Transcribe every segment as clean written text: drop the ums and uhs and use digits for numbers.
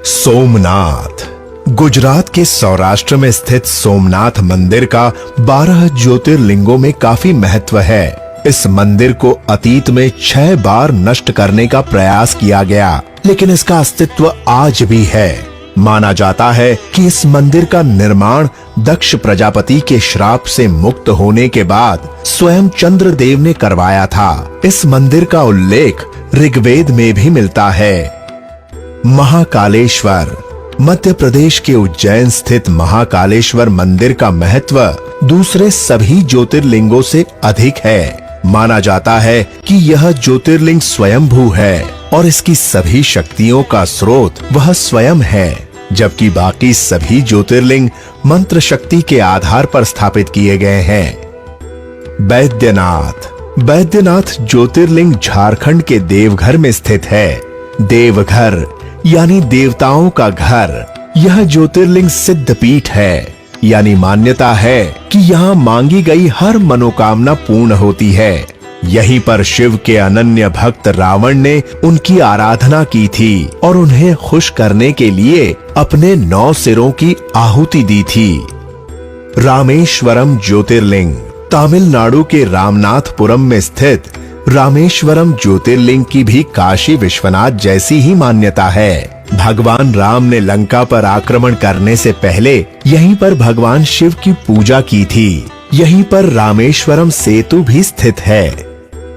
सोमनाथ गुजरात के सौराष्ट्र में स्थित सोमनाथ मंदिर का 12 ज्योतिर्लिंगों में काफी महत्व है। इस मंदिर को अतीत में 6 बार नष्ट करने का प्रयास किया गया, लेकिन इसका अस्तित्व आज भी है। माना जाता है कि इस मंदिर का निर्माण दक्ष प्रजापति के श्राप से मुक्त होने के बाद स्वयं चंद्रदेव ने करवाया था। इस मंदिर का उल्लेख ऋग्वेद में भी मिलता है। महाकालेश्वर मध्य प्रदेश के उज्जैन स्थित महाकालेश्वर मंदिर का महत्व दूसरे सभी ज्योतिर्लिंगों से अधिक है। माना जाता है कि यह ज्योतिर्लिंग स्वयंभू है और इसकी सभी शक्तियों का स्रोत वह स्वयं है, जबकि बाकी सभी ज्योतिर्लिंग मंत्र शक्ति के आधार पर स्थापित किए गए हैं। बैद्यनाथ ज्योतिर्लिंग झारखंड के देवघर में स्थित है। देवघर यानी देवताओं का घर। यह ज्योतिर्लिंग सिद्ध पीठ है, यानी मान्यता है कि यहाँ मांगी गई हर मनोकामना पूर्ण होती है। यहीं पर शिव के अनन्य भक्त रावण ने उनकी आराधना की थी और उन्हें खुश करने के लिए अपने 9 सिरों की आहुति दी थी। रामेश्वरम ज्योतिर्लिंग तमिलनाडु के रामनाथपुरम में स्थित रामेश्वरम ज्योतिर्लिंग की भी काशी विश्वनाथ जैसी ही मान्यता है। भगवान राम ने लंका पर आक्रमण करने से पहले यहीं पर भगवान शिव की पूजा की थी। यहीं पर रामेश्वरम सेतु भी स्थित है।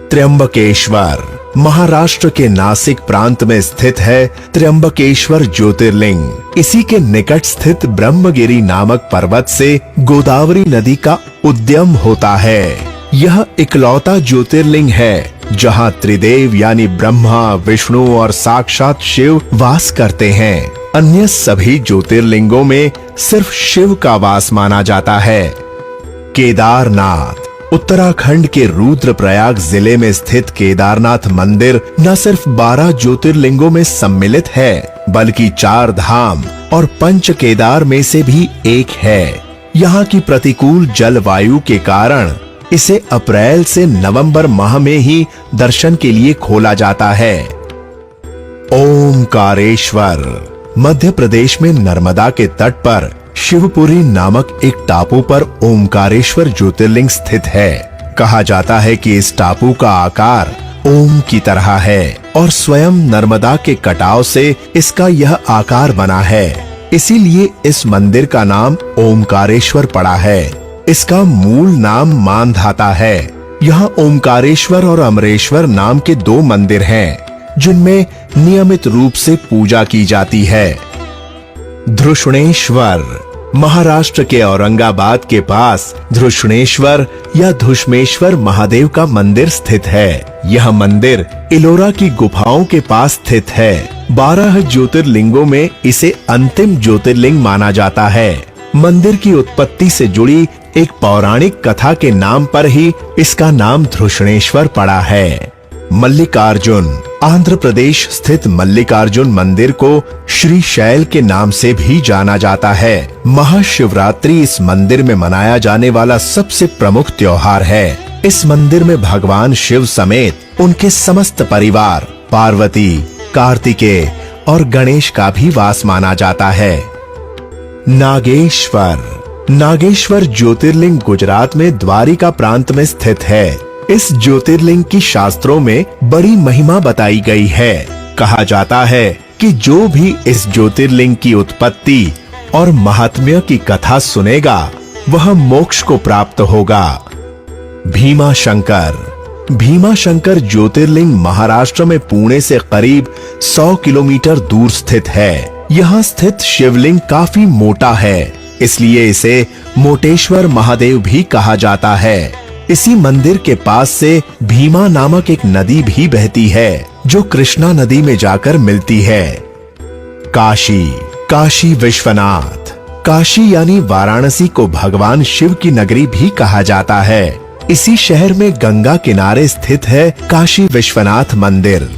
त्र्यंबकेश्वर महाराष्ट्र के नासिक प्रांत में स्थित है। त्र्यंबकेश्वर ज्योतिर्लिंग इसी के निकट स्थित ब्रह्मगिरी नामक पर्वत से गोदावरी नदी का उद्गम होता है। यह इकलौता ज्योतिर्लिंग है जहां त्रिदेव यानी ब्रह्मा, विष्णु और साक्षात शिव वास करते हैं। अन्य सभी ज्योतिर्लिंगों में सिर्फ शिव का वास माना जाता है। केदारनाथ उत्तराखंड के रुद्रप्रयाग जिले में स्थित केदारनाथ मंदिर न सिर्फ 12 ज्योतिर्लिंगों में सम्मिलित है, बल्कि 4 धाम और 5 केदार में से भी एक है। यहाँ की प्रतिकूल जलवायु के कारण इसे अप्रैल से नवंबर माह में ही दर्शन के लिए खोला जाता है। ओमकारेश्वर मध्य प्रदेश में नर्मदा के तट पर शिवपुरी नामक एक टापू पर ओमकारेश्वर ज्योतिर्लिंग स्थित है। कहा जाता है कि इस टापू का आकार ओम की तरह है और स्वयं नर्मदा के कटाव से इसका यह आकार बना है। इसीलिए इस मंदिर का नाम ओमकारेश्वर पड़ा है। इसका मूल नाम मानधाता है। यहाँ ओमकारेश्वर और अमरेश्वर नाम के 2 मंदिर हैं, जिनमें नियमित रूप से पूजा की जाती है। धृष्णेश्वर महाराष्ट्र के औरंगाबाद के पास धृष्णेश्वर या धुष्मेश्वर महादेव का मंदिर स्थित है। यह मंदिर इलोरा की गुफाओं के पास स्थित है। 12 ज्योतिर्लिंगों में इसे अंतिम ज्योतिर्लिंग माना जाता है। मंदिर की उत्पत्ति से जुड़ी एक पौराणिक कथा के नाम पर ही इसका नाम धृष्णेश्वर पड़ा है। मल्लिकार्जुन आंध्र प्रदेश स्थित मल्लिकार्जुन मंदिर को श्री शैल के नाम से भी जाना जाता है। महाशिवरात्रि इस मंदिर में मनाया जाने वाला सबसे प्रमुख त्योहार है। इस मंदिर में भगवान शिव समेत उनके समस्त परिवार, पार्वती, कार्तिकेय और गणेश का भी वास माना जाता है। नागेश्वर ज्योतिर्लिंग गुजरात में द्वारिका प्रांत में स्थित है। इस ज्योतिर्लिंग की शास्त्रों में बड़ी महिमा बताई गई है। कहा जाता है कि जो भी इस ज्योतिर्लिंग की उत्पत्ति और महात्म्य की कथा सुनेगा वह मोक्ष को प्राप्त होगा। भीमाशंकर ज्योतिर्लिंग महाराष्ट्र में पुणे से करीब 100 किलोमीटर दूर स्थित है। यहाँ स्थित शिवलिंग काफी मोटा है, इसलिए इसे मोटेश्वर महादेव भी कहा जाता है। इसी मंदिर के पास से भीमा नामक एक नदी भी बहती है, जो कृष्णा नदी में जाकर मिलती है। काशी विश्वनाथ काशी यानी वाराणसी को भगवान शिव की नगरी भी कहा जाता है। इसी शहर में गंगा किनारे स्थित है काशी विश्वनाथ मंदिर।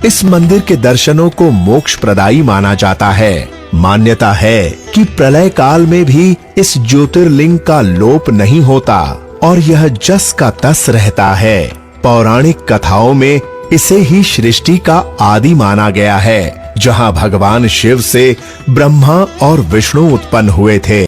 इस मंदिर के दर्शनों को मोक्ष प्रदायी माना जाता है। मान्यता है कि प्रलय काल में भी इस ज्योतिर्लिंग का लोप नहीं होता और यह जस का तस रहता है। पौराणिक कथाओं में इसे ही सृष्टि का आदि माना गया है, जहां भगवान शिव से ब्रह्मा और विष्णु उत्पन्न हुए थे।